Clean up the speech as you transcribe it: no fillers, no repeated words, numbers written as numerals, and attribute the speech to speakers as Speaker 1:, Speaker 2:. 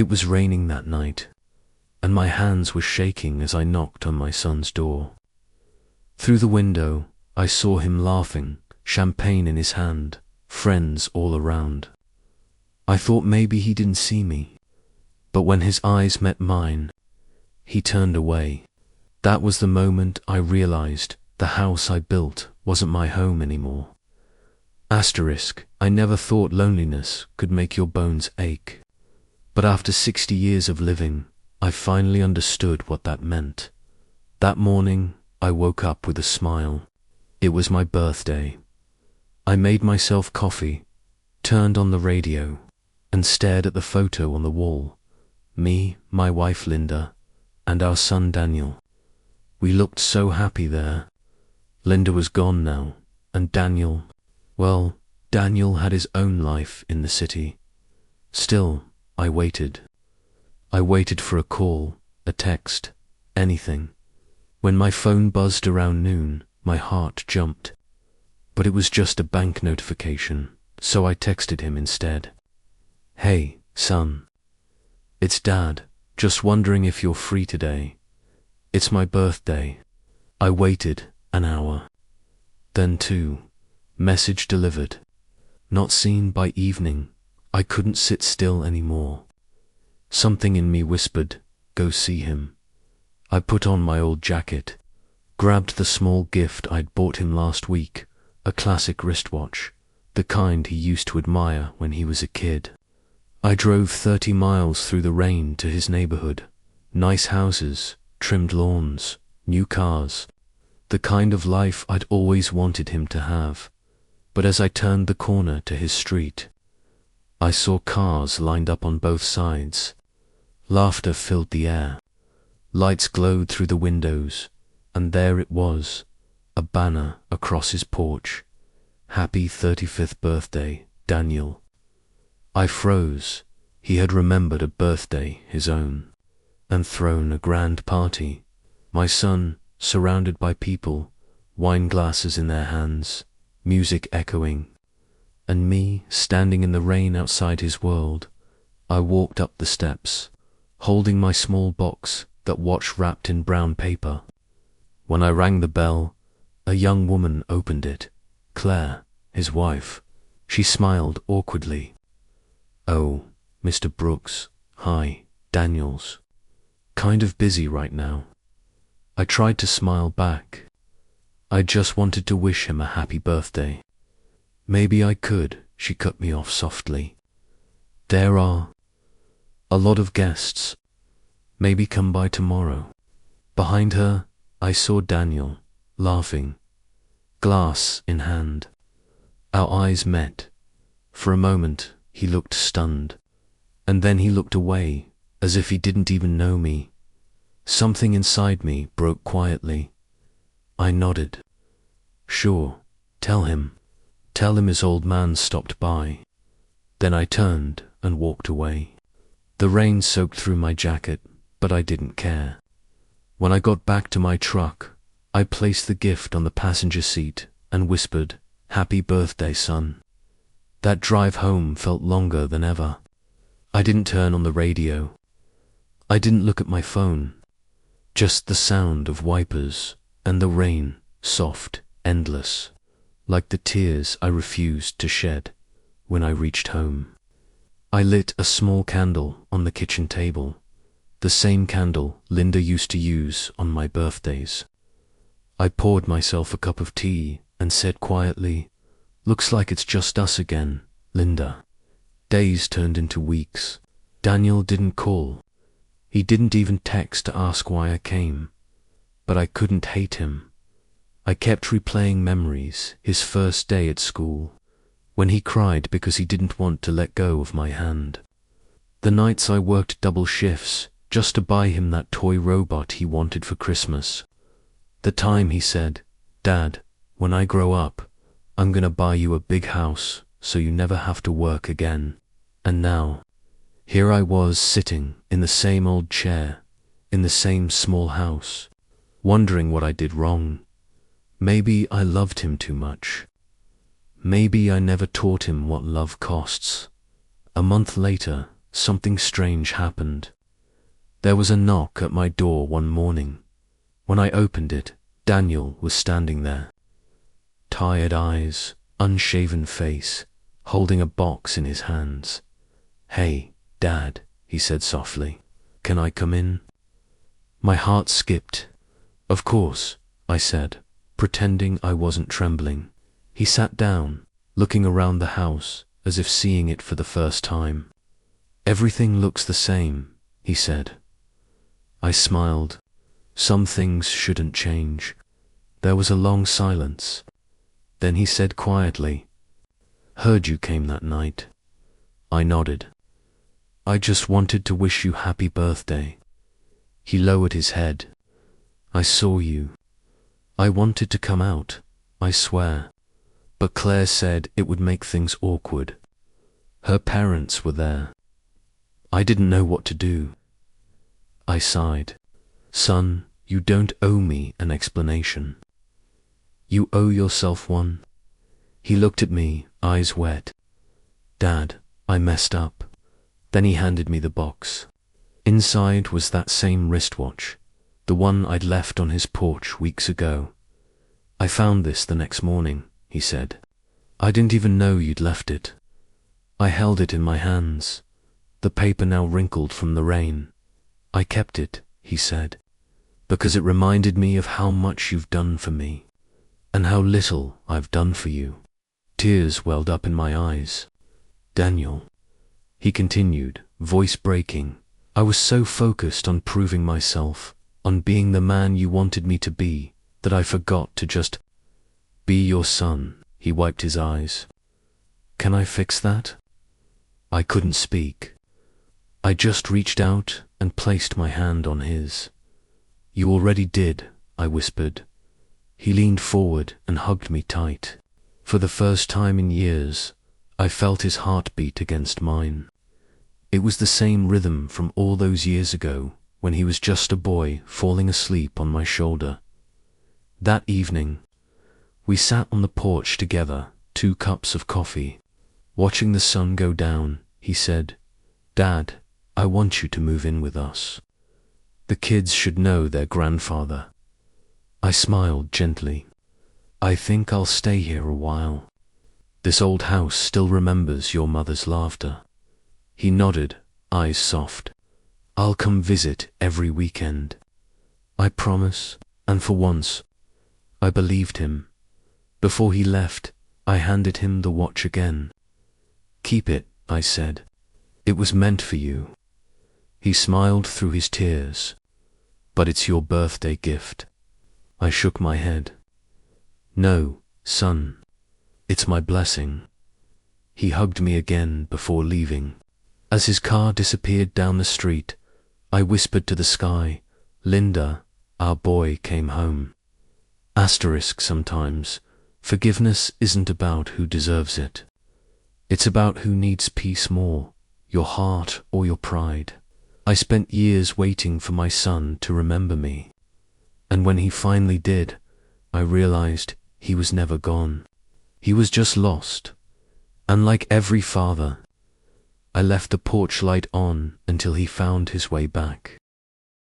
Speaker 1: It was raining that night, and my hands were shaking as I knocked on my son's door. Through the window, I saw him laughing, champagne in his hand, friends all around. I thought maybe he didn't see me, but when his eyes met mine, he turned away. That was the moment I realized the house I built wasn't my home anymore. Asterisk, I never thought loneliness could make your bones ache. But after 60 years of living, I finally understood what that meant. That morning, I woke up with a smile. It was my birthday. I made myself coffee, turned on the radio, and stared at the photo on the wall. Me, my wife Linda, and our son Daniel. We looked so happy there. Linda was gone now, and Daniel, well, Daniel had his own life in the city. Still, I waited. I waited for a call, a text, anything. When my phone buzzed around noon, my heart jumped. But it was just a bank notification, so I texted him instead. Hey, son. It's Dad, just wondering if you're free today. It's my birthday. I waited an hour. Then 2. Message delivered. Not seen by evening. I couldn't sit still anymore. Something in me whispered, go see him. I put on my old jacket, grabbed the small gift I'd bought him last week, a classic wristwatch, the kind he used to admire when he was a kid. I drove 30 miles through the rain to his neighborhood. Nice houses, trimmed lawns, new cars, the kind of life I'd always wanted him to have. But as I turned the corner to his street, I saw cars lined up on both sides. Laughter filled the air. Lights glowed through the windows, and there it was, a banner across his porch. Happy 35th birthday, Daniel. I froze. He had remembered a birthday, his own, and thrown a grand party. My son, surrounded by people, wine glasses in their hands, music echoing, and me standing in the rain outside his world. I walked up the steps, holding my small box, that watch wrapped in brown paper. When I rang the bell, a young woman opened it, Claire, his wife. She smiled awkwardly. Oh, Mr. Brooks, hi, Daniels. Kind of busy right now. I tried to smile back. I just wanted to wish him a happy birthday. Maybe I could, she cut me off softly. There are a lot of guests. Maybe come by tomorrow. Behind her, I saw Daniel, laughing, glass in hand. Our eyes met. For a moment, he looked stunned, and then he looked away, as if he didn't even know me. Something inside me broke quietly. I nodded. Sure, tell him. Tell him his old man stopped by. Then I turned and walked away. The rain soaked through my jacket, but I didn't care. When I got back to my truck, I placed the gift on the passenger seat and whispered, Happy birthday, son. That drive home felt longer than ever. I didn't turn on the radio. I didn't look at my phone. Just the sound of wipers and the rain, soft, endless, like the tears I refused to shed when I reached home. I lit a small candle on the kitchen table, the same candle Linda used to use on my birthdays. I poured myself a cup of tea and said quietly, Looks like it's just us again, Linda. Days turned into weeks. Daniel didn't call. He didn't even text to ask why I came. But I couldn't hate him. I kept replaying memories, his first day at school, when he cried because he didn't want to let go of my hand. The nights I worked double shifts just to buy him that toy robot he wanted for Christmas. The time he said, Dad, when I grow up, I'm gonna buy you a big house so you never have to work again. And now, here I was sitting in the same old chair, in the same small house, wondering what I did wrong. Maybe I loved him too much. Maybe I never taught him what love costs. A month later, something strange happened. There was a knock at my door one morning. When I opened it, Daniel was standing there. Tired eyes, unshaven face, holding a box in his hands. "Hey, Dad," he said softly. "Can I come in?" My heart skipped. "Of course," I said, pretending I wasn't trembling. He sat down, looking around the house as if seeing it for the first time. "Everything looks the same," he said. I smiled. Some things shouldn't change. There was a long silence. Then he said quietly, "Heard you came that night." I nodded. "I just wanted to wish you happy birthday." He lowered his head. "I saw you. I wanted to come out, I swear. But Claire said it would make things awkward. Her parents were there. I didn't know what to do." I sighed. "Son, you don't owe me an explanation. You owe yourself one." He looked at me, eyes wet. "Dad, I messed up." Then he handed me the box. Inside was that same wristwatch, the one I'd left on his porch weeks ago. "I found this the next morning," he said. "I didn't even know you'd left it." I held it in my hands, the paper now wrinkled from the rain. "I kept it," he said, "because it reminded me of how much you've done for me, and how little I've done for you." Tears welled up in my eyes. "Daniel," he continued, voice breaking, "I was so focused on proving myself, on being the man you wanted me to be, that I forgot to just be your son." He wiped his eyes. "Can I fix that?" I couldn't speak. I just reached out and placed my hand on his. "You already did," I whispered. He leaned forward and hugged me tight. For the first time in years, I felt his heartbeat against mine. It was the same rhythm from all those years ago when he was just a boy falling asleep on my shoulder. That evening, we sat on the porch together, 2 cups of coffee. Watching the sun go down, he said, "Dad, I want you to move in with us. The kids should know their grandfather." I smiled gently. "I think I'll stay here a while. This old house still remembers your mother's laughter." He nodded, eyes soft. "I'll come visit every weekend." I promise, and for once, I believed him. Before he left, I handed him the watch again. "Keep it," I said. "It was meant for you." He smiled through his tears. "But it's your birthday gift." I shook my head. "No, son. It's my blessing." He hugged me again before leaving. As his car disappeared down the street, I whispered to the sky, "Linda, our boy came home." Asterisk sometimes, forgiveness isn't about who deserves it. It's about who needs peace more, your heart or your pride. I spent years waiting for my son to remember me. And when he finally did, I realized he was never gone. He was just lost. And like every father, I left the porch light on until he found his way back.